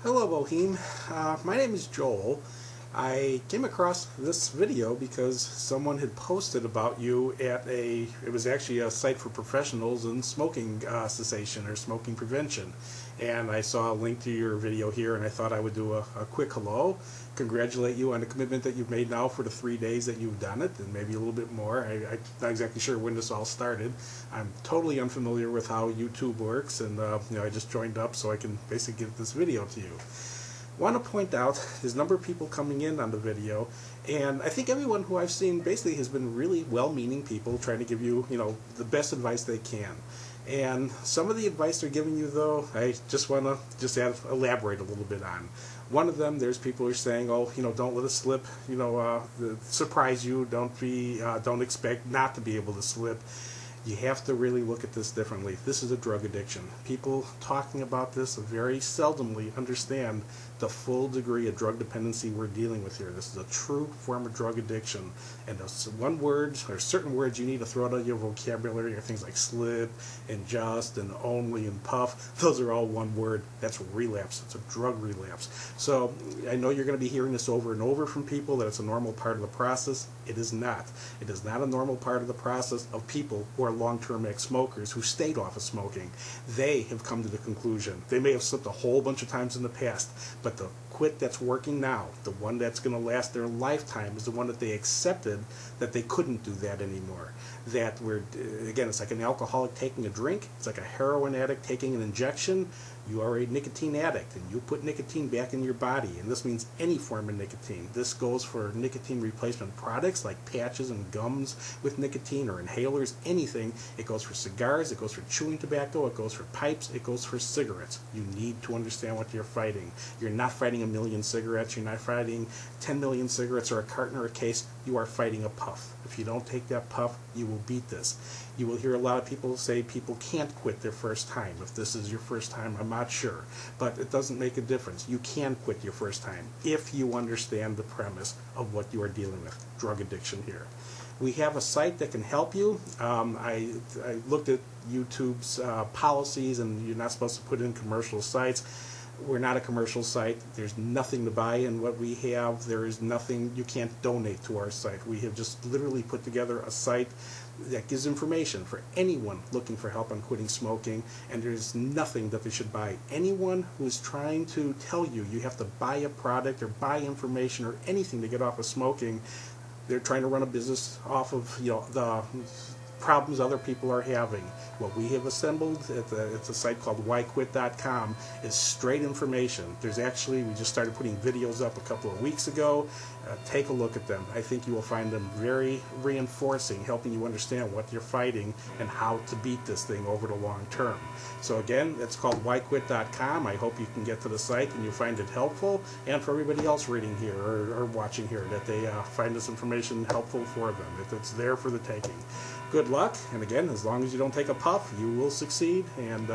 Hello, Boheme. My name is Joel. I came across this video because someone had posted about you at it was actually a site for professionals in smoking cessation or smoking prevention. And I saw a link to your video here, and I thought I would do a quick hello, congratulate you on the commitment that you've made now for the 3 days that you've done it, and maybe a little bit more. I'm not exactly sure when this all started. I'm totally unfamiliar with how YouTube works, and I just joined up so I can basically give this video to you. Want to point out there's a number of people coming in on the video, and I think everyone who I've seen basically has been really well-meaning people trying to give you, the best advice they can. And some of the advice they're giving you, though, I just want to elaborate a little bit on. One of them, there's people who are saying, oh, don't let it slip, surprise you, don't expect not to be able to slip. You have to really look at this differently. This is a drug addiction. People talking about this very seldomly understand the full degree of drug dependency we're dealing with here. This is a true form of drug addiction. And there's certain words you need to throw out of your vocabulary are things like slip and just and only and puff. Those are all one word. That's relapse. It's a drug relapse. So I know you're going to be hearing this over and over from people that it's a normal part of the process. It is not. It is not a normal part of the process of people who are long-term ex-smokers who stayed off of smoking. They have come to the conclusion. They may have slipped a whole bunch of times in the past, but the quit that's working now, the one that's going to last their lifetime, is the one that they accepted that they couldn't do that anymore. That again, it's like an alcoholic taking a drink. It's like a heroin addict taking an injection. You are a nicotine addict, and you put nicotine back in your body, and this means any form of nicotine. This goes for nicotine replacement products like patches and gums with nicotine or inhalers, anything. It goes for cigars, it goes for chewing tobacco, it goes for pipes, it goes for cigarettes. You need to understand what you're fighting. You're not fighting a million cigarettes, you're not fighting 10 million cigarettes or a carton or a case. You are fighting a puff. If you don't take that puff, you will beat this. You will hear a lot of people say people can't quit their first time. If this is your first time, I'm not sure. But it doesn't make a difference. You can quit your first time if you understand the premise of what you are dealing with, drug addiction here. We have a site that can help you. I looked at YouTube's policies, and you're not supposed to put in commercial sites. We're not a commercial site. There's nothing to buy in what we have. There is nothing, you can't donate to our site. We have just literally put together a site that gives information for anyone looking for help on quitting smoking, and there's nothing that they should buy. Anyone who is trying to tell you you have to buy a product or buy information or anything to get off of smoking, they're trying to run a business off of the problems other people are having. What we have assembled it's a site called whyquit.com is straight information. We just started putting videos up a couple of weeks ago. Take a look at them. I think you will find them very reinforcing, helping you understand what you're fighting and how to beat this thing over the long term. So again, it's called whyquit.com. I hope you can get to the site and you find it helpful, and for everybody else reading here or watching here, that they find this information helpful for them. It's there for the taking. Good luck, and again, as long as you don't take a puff, you will succeed, and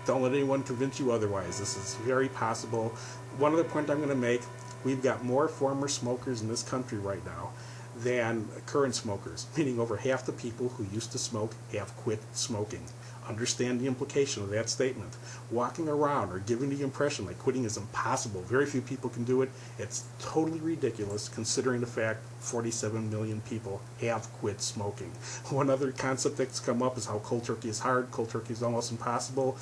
don't let anyone convince you otherwise. This is very possible. One other point I'm going to make, we've got more former smokers in this country right now than current smokers, meaning over half the people who used to smoke have quit smoking. Understand the implication of that statement. Walking around or giving the impression like quitting is impossible, very few people can do it, it's totally ridiculous considering the fact 47 million people have quit smoking. One other concept that's come up is how cold turkey is hard, cold turkey is almost impossible.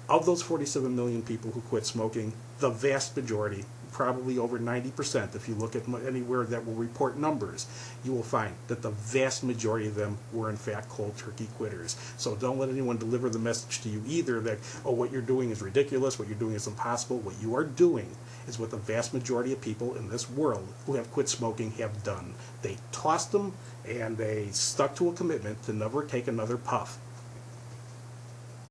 Of those 47 million people who quit smoking, the vast majority, probably over 90%, if you look at anywhere that will report numbers, you will find that the vast majority of them were in fact cold turkey quitters. So don't let anyone deliver the message to you either that, oh, what you're doing is ridiculous, what you're doing is impossible. What you are doing is what the vast majority of people in this world who have quit smoking have done. They tossed them and they stuck to a commitment to never take another puff.